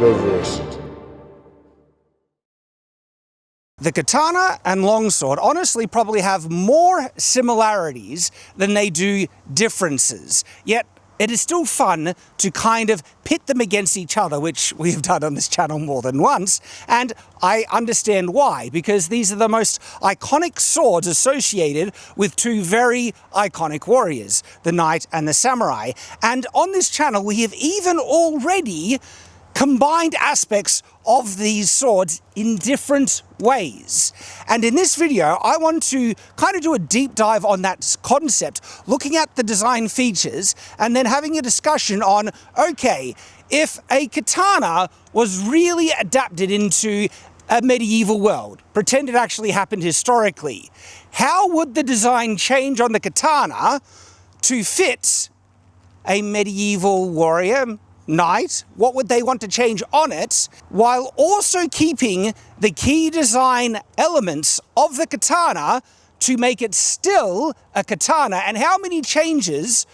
Shadiversity. The katana and longsword honestly probably have more similarities than they do differences, yet it is still fun to kind of pit them against each other, which we have done on this channel more than once, and I understand why, because these are the most iconic swords associated with two very iconic warriors, the knight and the samurai. And on this channel we have even already combined aspects of these swords in different ways. And in this video, I want to kind of do a deep dive on that concept, looking at the design features, and then having a discussion on, okay, if a katana was really adapted into a medieval world, pretend it actually happened historically, how would the design change on the katana to fit a medieval warrior, knight? What would they want to change on it, while also keeping the key design elements of the katana to make it still a katana? And how many changes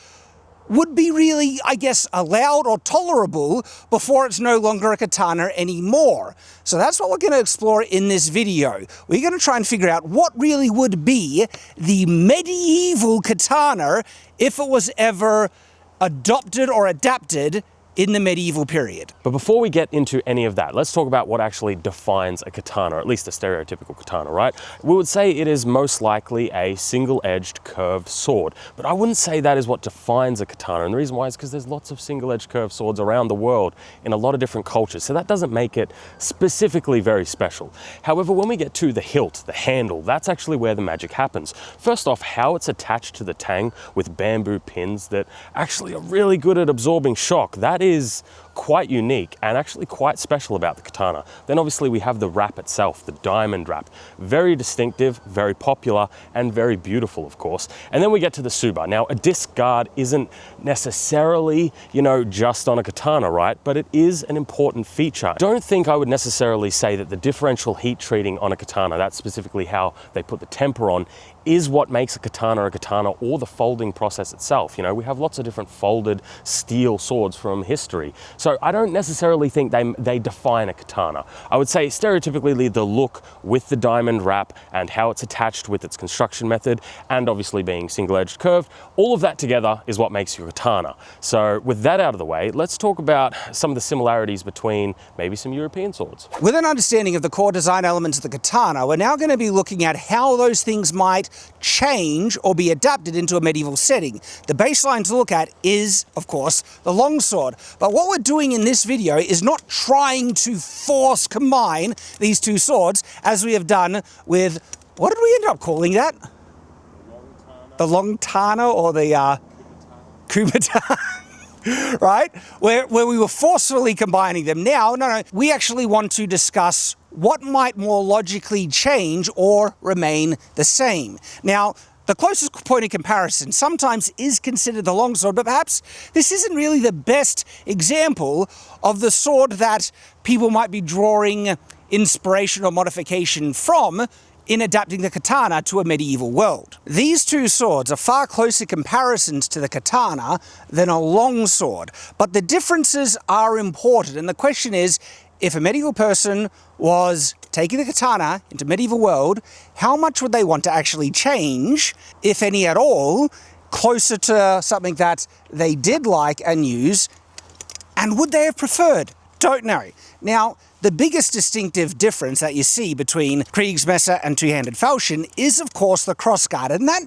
would be really, I guess, allowed or tolerable before it's no longer a katana anymore? So that's what we're going to explore in this video. We're going to try and figure out what really would be the medieval katana if it was ever adopted or adapted in the medieval period. But before we get into any of that, let's talk about what actually defines a katana, or at least a stereotypical katana, right? We would say it is most likely a single-edged curved sword, but I wouldn't say that is what defines a katana. And the reason why is because there's lots of single-edged curved swords around the world in a lot of different cultures, so that doesn't make it specifically very special. However, when we get to the hilt, the handle, that's actually where the magic happens. First off, how it's attached to the tang with bamboo pins that actually are really good at absorbing shock. That is quite unique and actually quite special about the katana. Then obviously we have the wrap itself, the diamond wrap. Very distinctive, very popular, and very beautiful, of course. And then we get to the tsuba. Now, a disc guard isn't necessarily, just on a katana, right? But it is an important feature. Don't think I would necessarily say that the differential heat treating on a katana, that's specifically how they put the temper on, is what makes a katana, or the folding process itself. We have lots of different folded steel swords from history. So I don't necessarily think they define a katana. I would say stereotypically the look with the diamond wrap and how it's attached with its construction method, and obviously being single-edged curved, all of that together is what makes your katana. So with that out of the way, let's talk about some of the similarities between maybe some European swords. With an understanding of the core design elements of the katana, we're now going to be looking at how those things might change or be adapted into a medieval setting. The baseline to look at is, of course, the longsword. But what we're doing in this video is not trying to force combine these two swords as we have done with, what did we end up calling that? The longtana or the kubatana. Right? Where we were forcefully combining them. Now, no, we actually want to discuss what might more logically change or remain the same. Now, the closest point of comparison sometimes is considered the longsword, but perhaps this isn't really the best example of the sword that people might be drawing inspiration or modification from in adapting the katana to a medieval world. These two swords are far closer comparisons to the katana than a longsword, but the differences are important, and the question is, if a medieval person was taking the katana into medieval world, how much would they want to actually change, if any at all, closer to something that they did like and use, and would they have preferred? Don't know. Now, the biggest distinctive difference that you see between Kriegsmesser and two-handed falchion is, of course, the crossguard, and that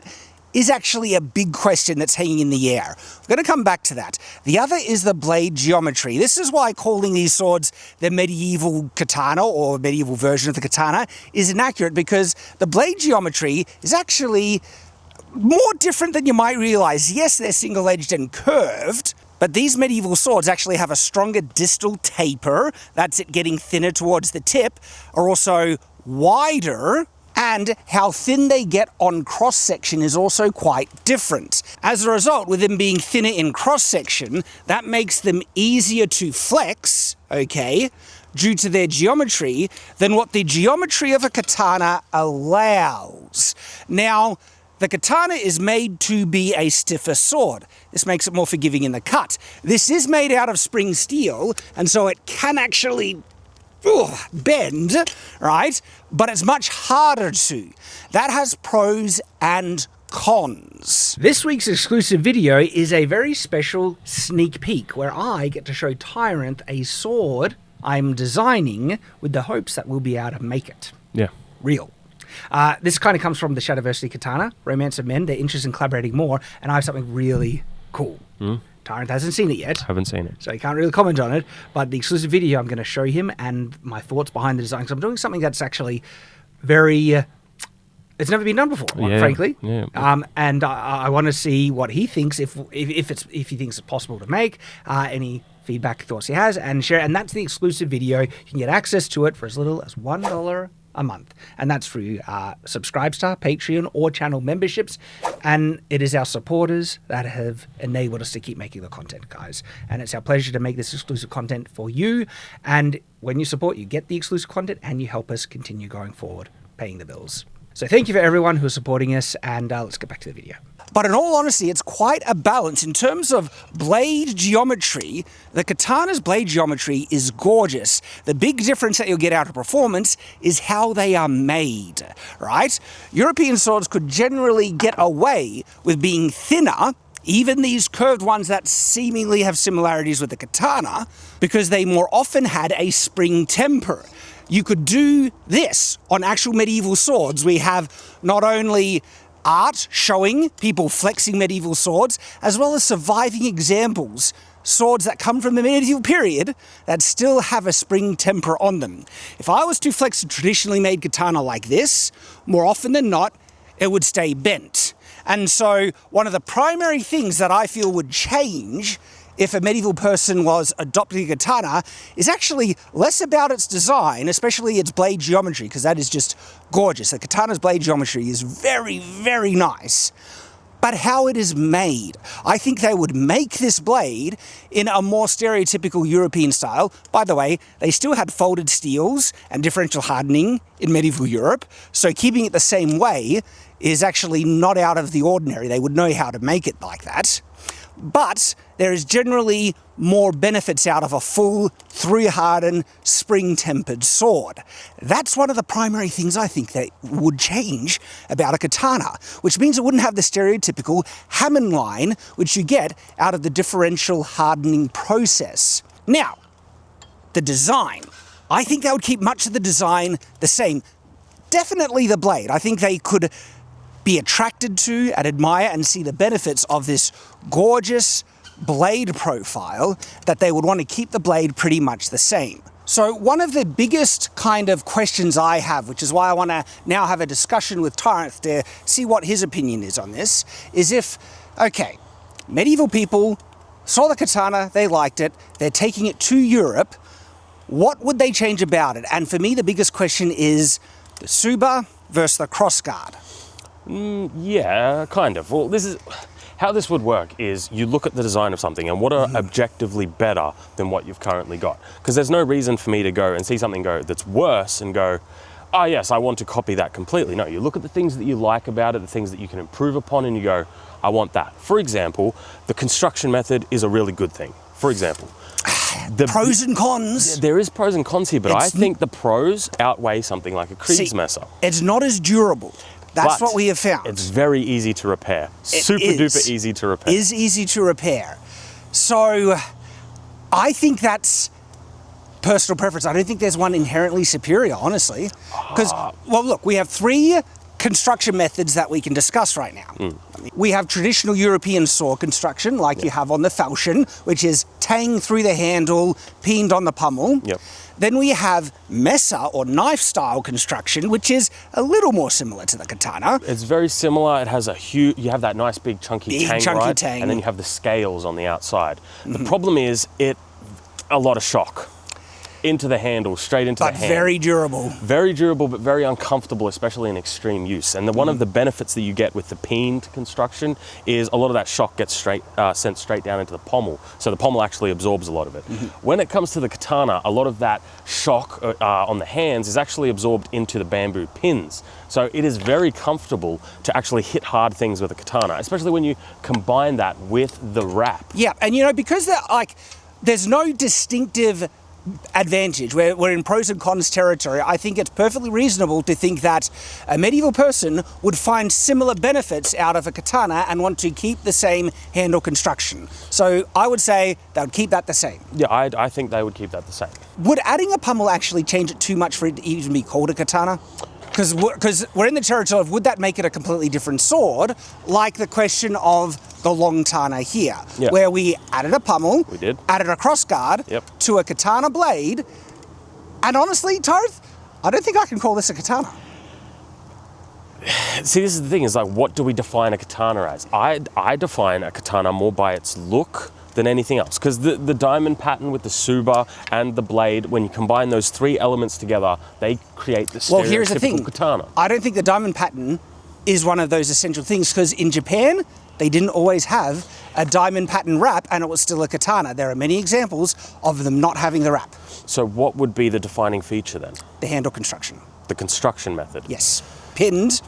is actually a big question that's hanging in the air. We're going to come back to that. The other is the blade geometry. This is why calling these swords the medieval katana or medieval version of the katana is inaccurate, because the blade geometry is actually more different than you might realize. Yes, they're single-edged and curved, but these medieval swords actually have a stronger distal taper, that's it getting thinner towards the tip, are also wider, and how thin they get on cross-section is also quite different. As a result, with them being thinner in cross-section, that makes them easier to flex, okay, due to their geometry, than what the geometry of a katana allows. Now, The katana is made to be a stiffer sword. This makes it more forgiving in the cut. This is made out of spring steel, and so it can actually bend, right? But it's much harder to. That has pros and cons. This week's exclusive video is a very special sneak peek where I get to show Tyranth a sword I'm designing with the hopes that we'll be able to make it real. This kind of comes from the Shadiversity Katana, Romance of Men. They're interested in collaborating more, and I have something really cool. Tyranth hasn't seen it yet. Haven't seen it. So he can't really comment on it, but the exclusive video I'm going to show him and my thoughts behind the design, because I'm doing something that's actually very... it's never been done before, frankly. Yeah. And I want to see what he thinks, if he thinks it's possible to make, any feedback, thoughts he has, and share. And that's the exclusive video. You can get access to it for as little as $1 a month. And that's through Subscribestar, Patreon, or channel memberships. And it is our supporters that have enabled us to keep making the content, guys. And it's our pleasure to make this exclusive content for you. And when you support, you get the exclusive content and you help us continue going forward, paying the bills. So thank you for everyone who's supporting us, and let's get back to the video. But in all honesty, it's quite a balance. In terms of blade geometry, the katana's blade geometry is gorgeous. The big difference that you'll get out of performance is how they are made, right? European swords could generally get away with being thinner, even these curved ones that seemingly have similarities with the katana, because they more often had a spring temper. You could do this on actual medieval swords. We have not only art showing people flexing medieval swords, as well as surviving examples, swords that come from the medieval period that still have a spring temper on them. If I was to flex a traditionally made katana like this, more often than not, it would stay bent. And so one of the primary things that I feel would change if a medieval person was adopting a katana is actually less about its design, especially its blade geometry, because that is just gorgeous. The katana's blade geometry is very, very nice, but how it is made. I think they would make this blade in a more stereotypical European style. By the way, they still had folded steels and differential hardening in medieval Europe, so keeping it the same way is actually not out of the ordinary. They would know how to make it like that. But there is generally more benefits out of a full, through-hardened, spring-tempered sword. That's one of the primary things I think that would change about a katana, which means it wouldn't have the stereotypical Hammond line, which you get out of the differential hardening process. Now, the design. I think they would keep much of the design the same. Definitely the blade. I think they could be attracted to and admire and see the benefits of this gorgeous blade profile, that they would want to keep the blade pretty much the same. So one of the biggest kind of questions I have, which is why I want to now have a discussion with Tyranth to see what his opinion is on this, is if, okay, medieval people saw the katana, they liked it, they're taking it to Europe, what would they change about it? And for me, the biggest question is the Tsuba versus the crossguard. Yeah, kind of. Well, this is how this would work is you look at the design of something and what are objectively better than what you've currently got. Because there's no reason for me to go and see something that's worse and go, oh yes, I want to copy that completely. No, you look at the things that you like about it, the things that you can improve upon, and you go, I want that. For example, the construction method is a really good thing. For example, the pros and cons. There is pros and cons here, but I think the pros outweigh something like a Kriegsmesser. It's not as durable. That's what we have found. It's very easy to repair. Super duper easy to repair. Is easy to repair. So I think that's personal preference. I don't think there's one inherently superior, honestly. Because, well, look, we have 3 construction methods that we can discuss right now. We have traditional European sword construction, like you have on the falchion, which is tang through the handle, peened on the pommel. Then we have messer or knife-style construction, which is a little more similar to the katana. It's very similar. It has a huge, you have that nice big chunky tang, and then you have the scales on the outside. The problem is a lot of shock. into the handle, straight into the But hand. very durable. Very durable, but very uncomfortable, especially in extreme use. And one of the benefits that you get with the peened construction is a lot of that shock gets sent straight down into the pommel. So the pommel actually absorbs a lot of it. When it comes to the katana, a lot of that shock on the hands is actually absorbed into the bamboo pins. So it is very comfortable to actually hit hard things with a katana, especially when you combine that with the wrap. Yeah, and you know, because there's no distinctive advantage. We're in pros and cons territory. I think it's perfectly reasonable to think that a medieval person would find similar benefits out of a katana and want to keep the same handle construction. So I would say they would keep that the same. Yeah, I think they would keep that the same. Would adding a pommel actually change it too much for it to even be called a katana? Because we're in the territory of, would that make it a completely different sword, like the question of the long tana here, where we added a pommel, added a crossguard to a katana blade, and honestly, Tyranth, I don't think I can call this a katana. See, this is the thing, is like, what do we define a katana as? I define a katana more by its look than anything else, because the diamond pattern with the tsuba and the blade, when you combine those three elements together, they create the stereotypical here's the thing. Katana. I don't think the diamond pattern is one of those essential things, because in Japan, they didn't always have a diamond pattern wrap and it was still a katana. There are many examples of them not having the wrap. So what would be the defining feature then? The handle construction. The construction method? Yes. Pinned,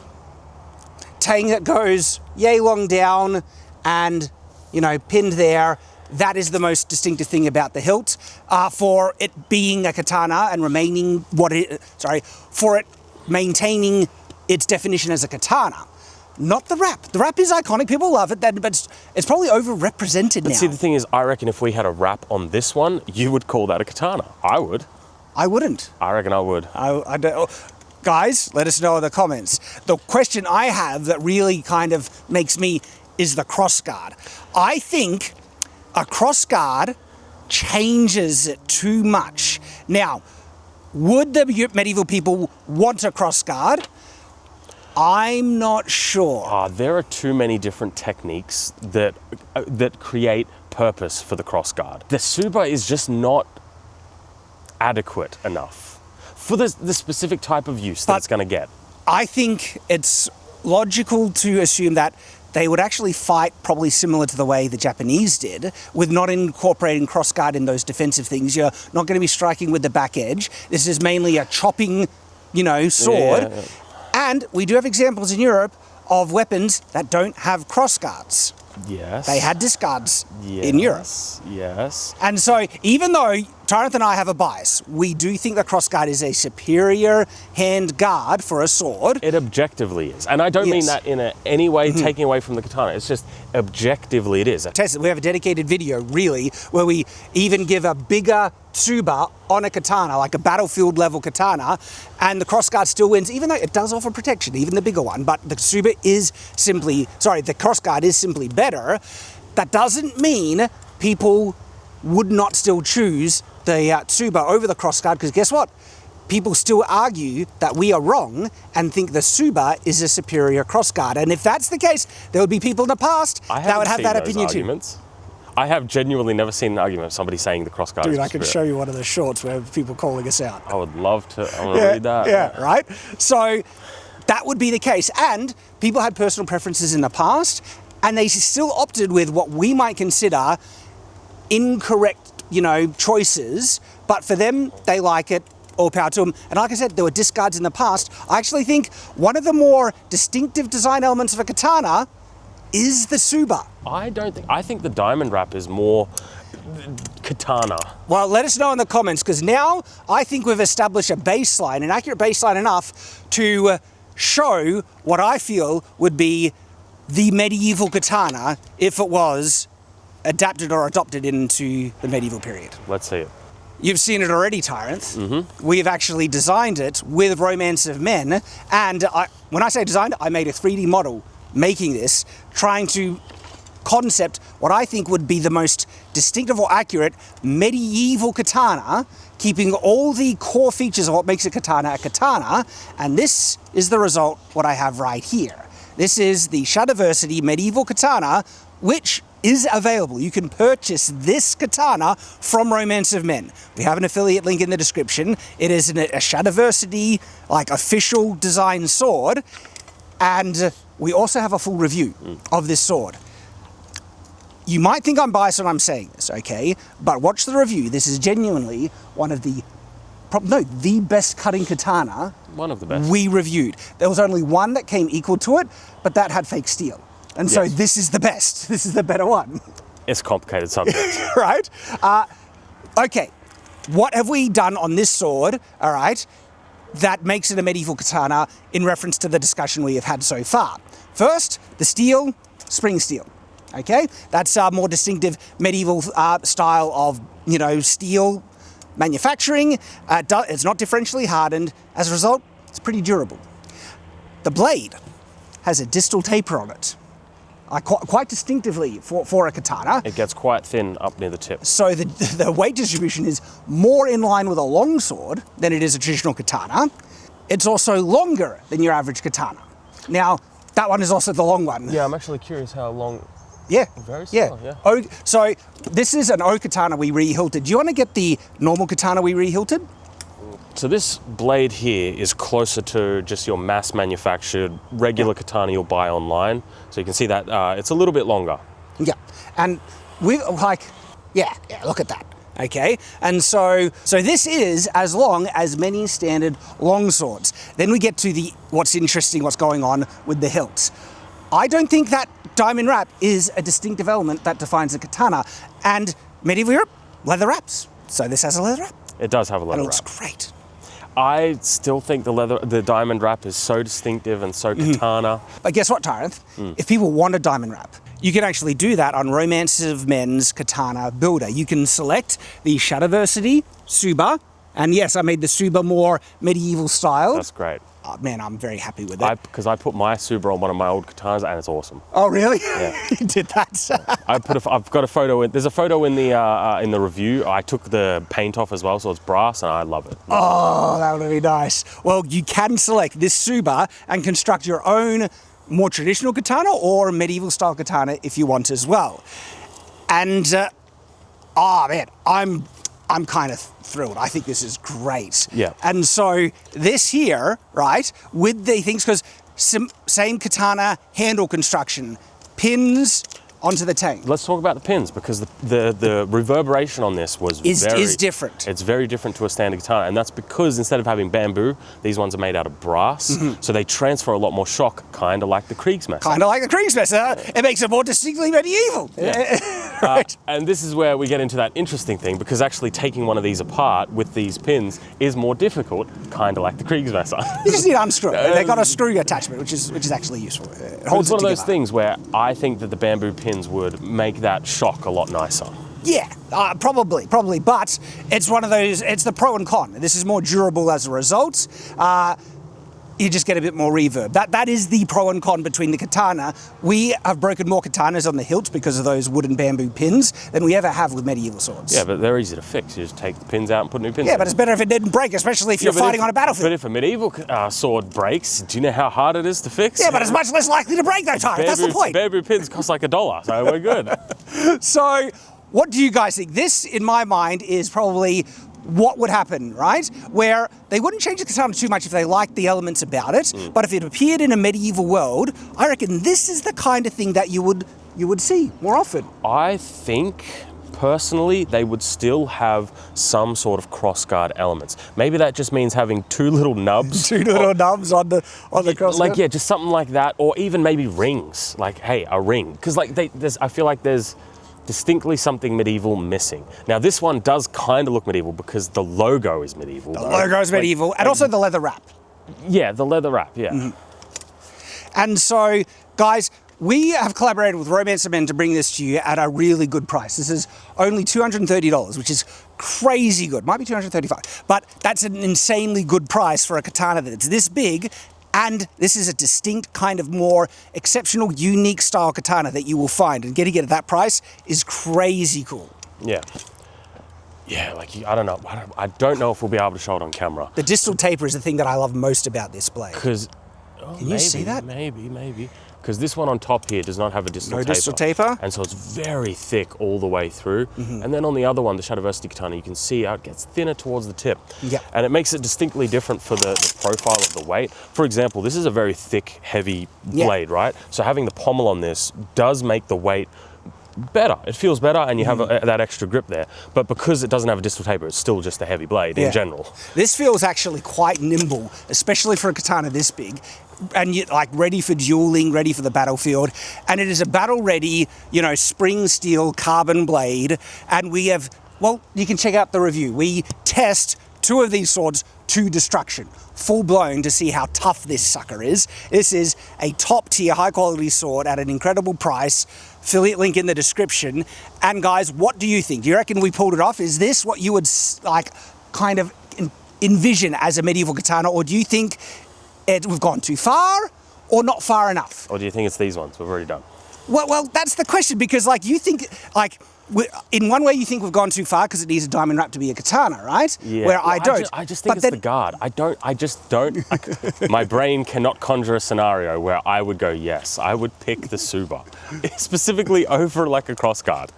tang that goes yay long down and, you know, pinned there. That is the most distinctive thing about the hilt. For it being a katana and remaining for it maintaining its definition as a katana. Not the wrap. The wrap is iconic. People love it, but it's probably overrepresented now. See, the thing is, I reckon if we had a wrap on this one, you would call that a katana. I would. I wouldn't. I reckon I would. I don't. Guys, let us know in the comments. The question I have that really kind of makes me is the crossguard. I think a crossguard changes it too much. Now, would the medieval people want a crossguard? I'm not sure. There are too many different techniques that create purpose for the crossguard. The tsuba is just not adequate enough for the specific type of use that it's going to get. I think it's logical to assume that they would actually fight probably similar to the way the Japanese did, with not incorporating crossguard in those defensive things. You're not going to be striking with the back edge. This is mainly a chopping, sword. Yeah. And we do have examples in Europe of weapons that don't have crossguards. Yes. They had discards in Europe. Yes. And so even though Tyranth and I have a bias, we do think the crossguard is a superior hand guard for a sword. It objectively is. And I don't mean that in any way taking away from the katana. It's just objectively it is. We have a dedicated video, really, where we even give a bigger tsuba on a katana, like a battlefield level katana, and the crossguard still wins, even though it does offer protection, even the bigger one. But the tsuba the crossguard is simply better. That doesn't mean people would not still choose the tsuba over the crossguard, because guess what? People still argue that we are wrong and think the tsuba is a superior crossguard. And if that's the case, there would be people in the past that would have that opinion too. I have genuinely never seen an argument of somebody saying the crossguard is superior. Dude, I can show you one of the shorts where people calling us out. I would love to. I want to read that. Yeah, right? So that would be the case. And people had personal preferences in the past, and they still opted with what we might consider incorrect, choices. But for them, they like it. All power to them. And like I said, there were discards in the past. I actually think one of the more distinctive design elements of a katana is the tsuba. I think the diamond wrap is more katana. Well, let us know in the comments, because now I think we've established a baseline, an accurate baseline enough to show what I feel would be the medieval katana if it was adapted or adopted into the medieval period. Let's see it. You've seen it already, Tyranth. Mm-hmm. We've actually designed it with Romance of Men, and when I say designed, I made a 3D model making this, trying to concept what I think would be the most distinctive or accurate medieval katana, keeping all the core features of what makes a katana, and this is the result, what I have right here. This is the Shadiversity medieval katana, which is available. You can purchase this katana from Romance of Men. We have an affiliate link in the description. It is a Shadiversity, like, official design sword, and we also have a full review of this sword. You might think I'm biased when I'm saying this, okay? But watch the review. This is genuinely one of the best cutting katana. One of the best. We reviewed. There was only one that came equal to it, but that had fake steel. And so this is the best. This is the better one. It's a complicated subject. Right? Okay. What have we done on this sword, all right, that makes it a medieval katana in reference to the discussion we have had so far? First, the steel, spring steel. Okay? That's a more distinctive medieval style of, steel manufacturing. It's not differentially hardened. As a result, it's pretty durable. The blade has a distal taper on it. Quite distinctively for a katana. It gets quite thin up near the tip. So the weight distribution is more in line with a long sword than it is a traditional katana. It's also longer than your average katana. Now, that one is also the long one. Yeah, I'm actually curious how long. Yeah. Very small, yeah. So this is an O katana we re-hilted. Do you want to get the normal katana we re-hilted? So this blade here is closer to just your mass manufactured regular katana you'll buy online. So you can see that it's a little bit longer. Yeah, and we look at that. Okay, and so this is as long as many standard long swords. Then we get to what's interesting, what's going on with the hilts. I don't think that diamond wrap is a distinctive element that defines a katana. And medieval Europe, leather wraps. So this has a leather wrap. It does have a leather wrap. And it looks great. I still think the diamond wrap is so distinctive and so katana. But guess what, Tyranth? If people want a diamond wrap, you can actually do that on Romance of Men's Katana Builder. You can select the Shadiversity Suba, and yes, I made the Suba more medieval style. That's great. Oh, man, I'm very happy with it. Because I put my Suba on one of my old katanas and it's awesome. Oh, really? Yeah. You did that? I've got a photo. There's a photo in the review. I took the paint off as well, so it's brass, and I love it. Oh, that would be nice. Well, you can select this Suba and construct your own more traditional katana or medieval style katana if you want as well. And man, I'm kind of thrilled. I think this is great. Yeah. And so this here, right, with the things, because same katana handle construction, pins onto the tank. Let's talk about the pins, because the reverberation on this is different. It's very different to a standard katana, and that's because instead of having bamboo, these ones are made out of brass, so they transfer a lot more shock, kind of like the Kriegsmesser. Kind of like the Kriegsmesser. It makes it more distinctly medieval. Yeah. Right. And this is where we get into that interesting thing, because actually taking one of these apart with these pins is more difficult, kind of like the Kriegsmesser. You just need to unscrew it. They've got a screw attachment, which is actually useful. It holds it's one it of those things where I think that the bamboo pins would make that shock a lot nicer. Yeah, probably, but it's one of those, it's the pro and con. This is more durable as a result. You just get a bit more reverb. That is the pro and con between the katana. We have broken more katanas on the hilt because of those wooden bamboo pins than we ever have with medieval swords. Yeah, but they're easy to fix. You just take the pins out and put new pins in. Yeah, but it's better if it didn't break, especially if you're fighting on a battlefield. But if a medieval sword breaks, do you know how hard it is to fix? Yeah, but it's much less likely to break though, Tyranth. That's the point. Bamboo pins cost like $1, so we're good. So, what do you guys think? This, in my mind, is probably what would happen, right? Where they wouldn't change the katana too much if they liked the elements about it, but if it appeared in a medieval world, I reckon this is the kind of thing that you would see more often. I think, personally, they would still have some sort of crossguard elements. Maybe that just means having two little nubs. Two little nubs on the crossguard? Like, yeah, just something like that, or even maybe rings. Like, hey, a ring. Because like I feel like there's distinctly something medieval missing. Now this one does kind of look medieval because the logo is medieval. The logo is medieval, and also the leather wrap. Yeah, the leather wrap, yeah. And so, guys, we have collaborated with Romance of Men to bring this to you at a really good price. This is only $230, which is crazy good. Might be $235, but that's an insanely good price for a katana that's this big. And this is a distinct kind of more exceptional, unique style katana that you will find. And getting it at that price is crazy cool. Yeah. Yeah, like, I don't know. I don't know if we'll be able to show it on camera. The distal taper is the thing that I love most about this blade. Because... Can you see that? Maybe. because this one on top here does not have a distal taper. No distal taper. And so it's very thick all the way through. And then on the other one, the Shadiversity Katana, you can see how it gets thinner towards the tip. Yeah. And it makes it distinctly different for the profile of the weight. For example, this is a very thick, heavy blade, right? So having the pommel on this does make the weight better. It feels better, and you have that extra grip there. But because it doesn't have a distal taper, it's still just a heavy blade in general. This feels actually quite nimble, especially for a katana this big. And you like ready for dueling, ready for the battlefield. And it is a battle-ready, you know, spring steel carbon blade. And we have, well, you can check out the review. We test 2 of these swords to destruction, full blown, to see how tough this sucker is. This is a top tier, high quality sword at an incredible price. Affiliate link in the description. And guys, what do you think? Do you reckon we pulled it off? Is this what you would like kind of envision as a medieval katana, or do you think we've gone too far or not far enough? Or do you think it's these ones we've already done? Well, that's the question, because like you think like in one way you think we've gone too far because it needs a diamond wrap to be a katana, right? Yeah. Where I don't. I just think it's the guard. I just don't. My brain cannot conjure a scenario where I would go, yes, I would pick the Suba, specifically over like a cross guard.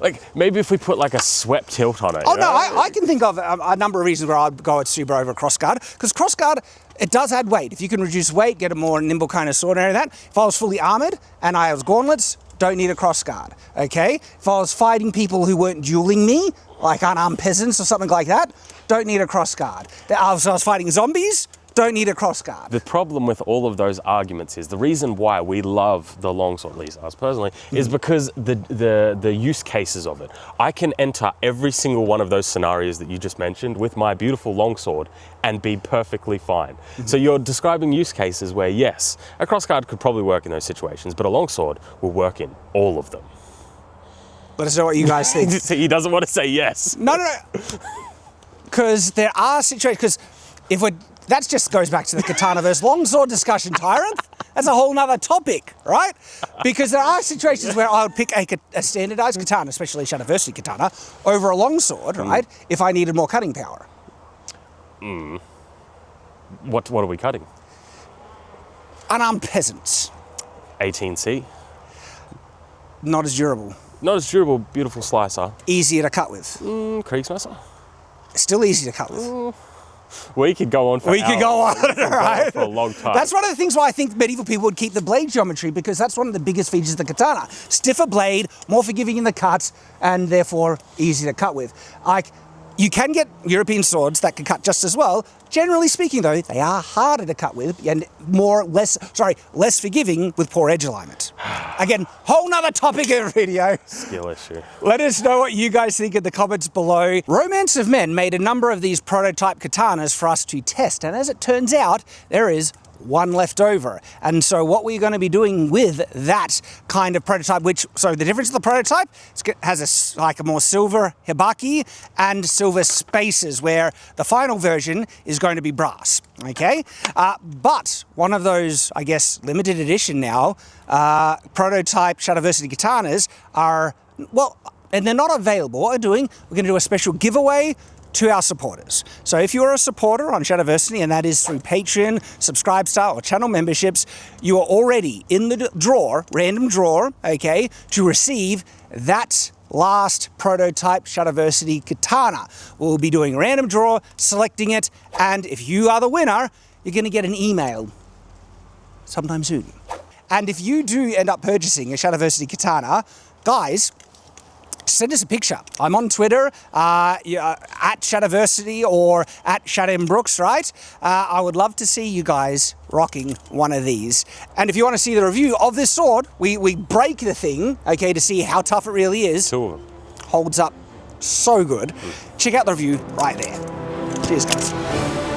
Like maybe if we put like a swept tilt on it. Oh no, I can think of a number of reasons where I'd go at Suba over crossguard, because crossguard, it does add weight. If you can reduce weight, get a more nimble kind of sword and everything. If I was fully armored and I was gauntlets, don't need a crossguard, okay? If I was fighting people who weren't dueling me, like unarmed peasants or something like that, don't need a crossguard. If I was fighting zombies, don't need a crossguard. The problem with all of those arguments is the reason why we love the longsword, at least us personally, is because the use cases of it. I can enter every single one of those scenarios that you just mentioned with my beautiful longsword and be perfectly fine. So you're describing use cases where, yes, a crossguard could probably work in those situations, but a longsword will work in all of them. Let us know what you guys think. He doesn't want to say yes. No. Because there are situations, because that just goes back to the katana versus longsword discussion, Tyranth. That's a whole nother topic, right? Because there are situations where I would pick a standardized katana, especially Shadiversity katana, over a longsword, right? If I needed more cutting power. What are we cutting? Unarmed peasants. 18C. Not as durable. Not as durable, beautiful slicer. Easier to cut with. Kriegsmesser. Still easy to cut with. We could go on for hours. We could go on, right? For a long time. That's one of the things why I think medieval people would keep the blade geometry, because that's one of the biggest features of the katana. Stiffer blade, more forgiving in the cut, and therefore easy to cut with. You can get European swords that can cut just as well. Generally speaking, though, they are harder to cut with and less forgiving with poor edge alignment. Again, whole nother topic of video. Skill issue. Let us know what you guys think in the comments below. Romance of Men made a number of these prototype katanas for us to test, and as it turns out, there is one left over. And so what we're going to be doing with that kind of prototype, so the difference of the prototype has a more silver hibaki and silver spaces, where the final version is going to be brass, okay? But one of those, I guess, limited edition now, prototype Shadiversity katanas are, well, and they're not available. What we're doing, we're going to do a special giveaway to our supporters. So if you're a supporter on Shadiversity, and that is through Patreon, Subscribestar, or channel memberships, you are already in the draw, random draw, okay, to receive that last prototype Shadiversity katana. We'll be doing a random draw, selecting it, and if you are the winner, you're going to get an email sometime soon. And if you do end up purchasing a Shadiversity katana, guys, send us a picture. I'm on Twitter, at Shadiversity or at Shadembrooks, right? I would love to see you guys rocking one of these. And if you want to see the review of this sword, we break the thing, okay, to see how tough it really is. 2 of them. Holds up so good. Check out the review right there. Cheers, guys.